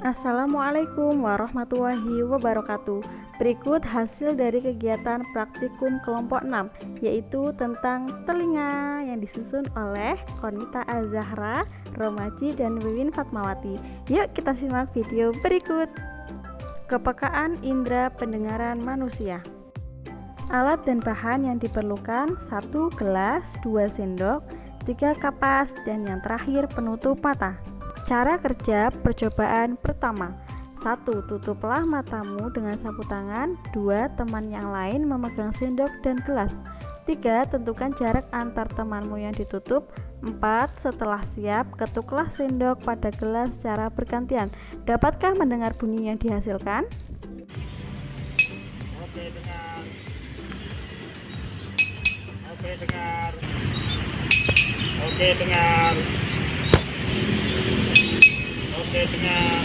Assalamualaikum warahmatullahi wabarakatuh. Berikut hasil dari kegiatan praktikum kelompok 6, yaitu tentang telinga yang disusun oleh Konita Azahra, Romaji, dan Wiwin Fatmawati. Yuk kita simak video berikut. Kepekaan indera pendengaran manusia. Alat dan bahan yang diperlukan: 1 gelas, 2 sendok, 3 kapas, dan yang terakhir penutup mata. Cara kerja percobaan pertama: 1. Tutuplah matamu dengan sapu tangan. 2. Teman yang lain memegang sendok dan gelas. 3. Tentukan jarak antar temanmu yang ditutup. 4. Setelah siap, ketuklah sendok pada gelas secara bergantian. Dapatkah mendengar bunyi yang dihasilkan? Oke, dengar. Oke, dengar. Oke, dengar. Oke, dengar.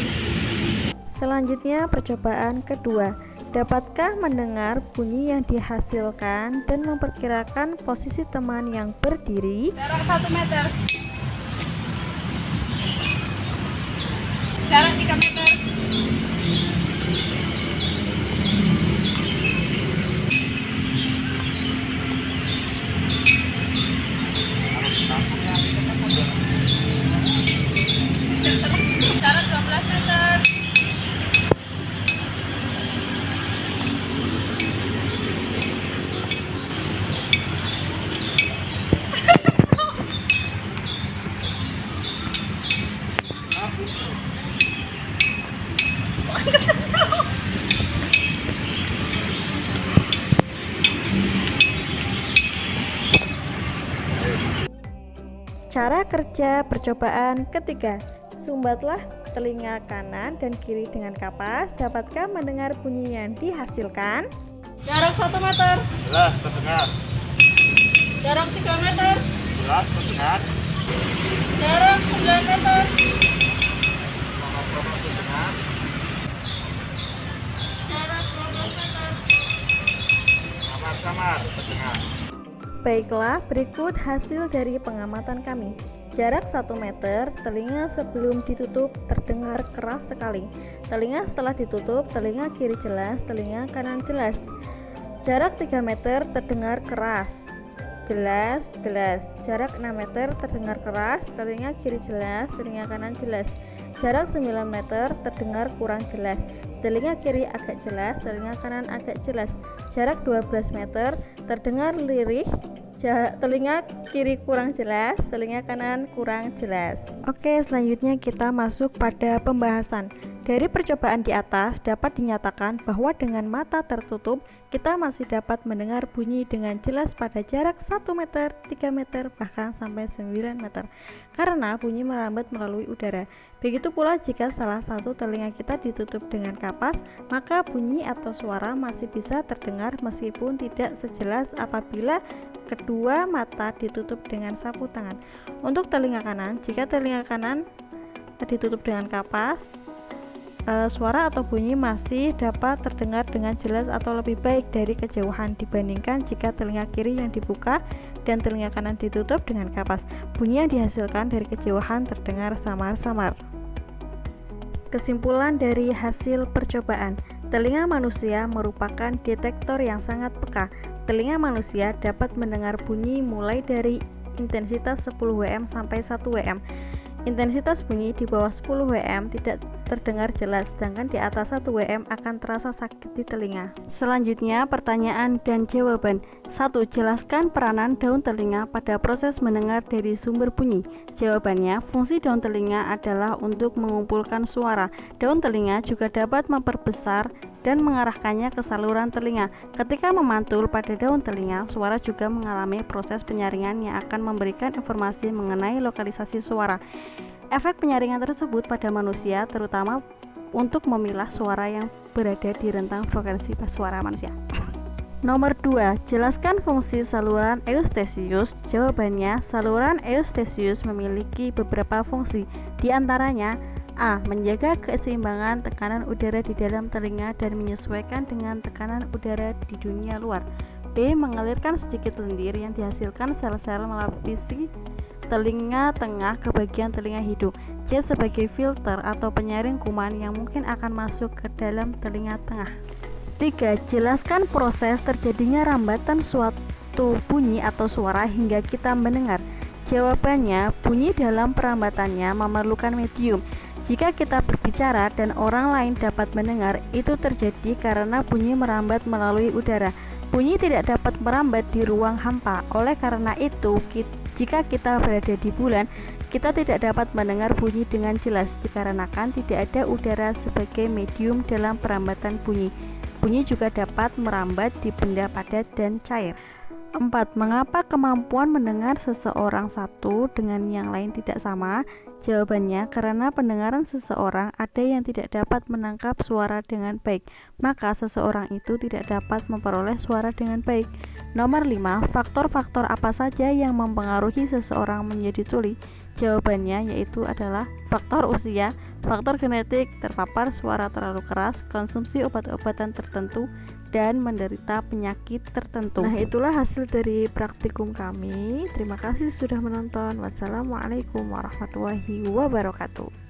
Selanjutnya percobaan kedua. Dapatkah mendengar bunyi yang dihasilkan dan memperkirakan posisi teman yang berdiri? Jarak 1 meter. Jarak 3 meter. Jarak 12 meter. Cara kerja percobaan ketiga. Sumbatlah telinga kanan dan kiri dengan kapas. Dapatkah mendengar bunyi yang dihasilkan? Jarak 1 meter. Jelas terdengar. Jarak 3 meter. Jelas terdengar. Jarak 9 meter. Ngomong-ngomong terdengar. Jarak 12 meter. Samar-samar terdengar. Baiklah, berikut hasil dari pengamatan kami. Jarak 1 meter, telinga sebelum ditutup terdengar keras sekali. Telinga setelah ditutup, telinga kiri jelas, telinga kanan jelas. Jarak 3 meter terdengar keras, jelas. Jarak 6 meter terdengar keras, telinga kiri jelas, telinga kanan jelas. Jarak 9 meter terdengar kurang jelas, telinga kiri agak jelas, telinga kanan agak jelas. Jarak 12 meter terdengar lirih, telinga kiri kurang jelas, telinga kanan kurang jelas. Oke, selanjutnya kita masuk pada pembahasan. Dari percobaan di atas dapat dinyatakan bahwa dengan mata tertutup kita masih dapat mendengar bunyi dengan jelas pada jarak 1 meter, 3 meter, bahkan sampai 9 meter karena bunyi merambat melalui udara. Begitu pula jika salah satu telinga kita ditutup dengan kapas, maka bunyi atau suara masih bisa terdengar meskipun tidak sejelas apabila kedua mata ditutup dengan sapu tangan. Untuk telinga kanan, jika telinga kanan ditutup dengan kapas, suara atau bunyi masih dapat terdengar dengan jelas atau lebih baik dari kejauhan dibandingkan jika telinga kiri yang dibuka dan telinga kanan ditutup dengan kapas. Bunyi yang dihasilkan dari kejauhan terdengar samar-samar. Kesimpulan dari hasil percobaan: telinga manusia merupakan detektor yang sangat peka. Telinga manusia dapat mendengar bunyi mulai dari intensitas 10 Wm sampai 1 Wm. Intensitas bunyi di bawah 10 Wm tidak terdengar jelas, sedangkan di atas 1 Wm akan terasa sakit di telinga. Selanjutnya, pertanyaan dan jawaban. 1. Jelaskan peranan daun telinga pada proses mendengar dari sumber bunyi. Jawabannya, fungsi daun telinga adalah untuk mengumpulkan suara. Daun telinga juga dapat memperbesar dan mengarahkannya ke saluran telinga. Ketika memantul pada daun telinga, suara juga mengalami proses penyaringan yang akan memberikan informasi mengenai lokalisasi suara. Efek penyaringan tersebut pada manusia terutama untuk memilah suara yang berada di rentang frekuensi suara manusia. Nomor 2, jelaskan fungsi saluran eustesius. Jawabannya, saluran eustesius memiliki beberapa fungsi, di antaranya: A. Menjaga keseimbangan tekanan udara di dalam telinga dan menyesuaikan dengan tekanan udara di dunia luar. B. Mengalirkan sedikit lendir yang dihasilkan sel-sel melapisi telinga tengah ke bagian telinga hidung. C sebagai filter atau penyaring kuman yang mungkin akan masuk ke dalam telinga tengah. 3. Jelaskan proses terjadinya rambatan suatu bunyi atau suara hingga kita mendengar. Jawabannya, bunyi dalam perambatannya memerlukan medium. Jika kita berbicara dan orang lain dapat mendengar, itu terjadi karena bunyi merambat melalui udara. Bunyi tidak dapat merambat di ruang hampa. Oleh karena itu, jika kita berada di bulan, kita tidak dapat mendengar bunyi dengan jelas dikarenakan tidak ada udara sebagai medium dalam perambatan bunyi. Bunyi juga dapat merambat di benda padat dan cair. 4. Mengapa kemampuan mendengar seseorang satu dengan yang lain tidak sama? Jawabannya, karena pendengaran seseorang ada yang tidak dapat menangkap suara dengan baik, maka seseorang itu tidak dapat memperoleh suara dengan baik. Nomor 5. Faktor-faktor apa saja yang mempengaruhi seseorang menjadi tuli? Jawabannya yaitu adalah faktor usia, faktor genetik, terpapar suara terlalu keras, konsumsi obat-obatan tertentu, dan menderita penyakit tertentu. Nah, itulah hasil dari praktikum kami. Terima kasih sudah menonton. Wassalamualaikum warahmatullahi wabarakatuh.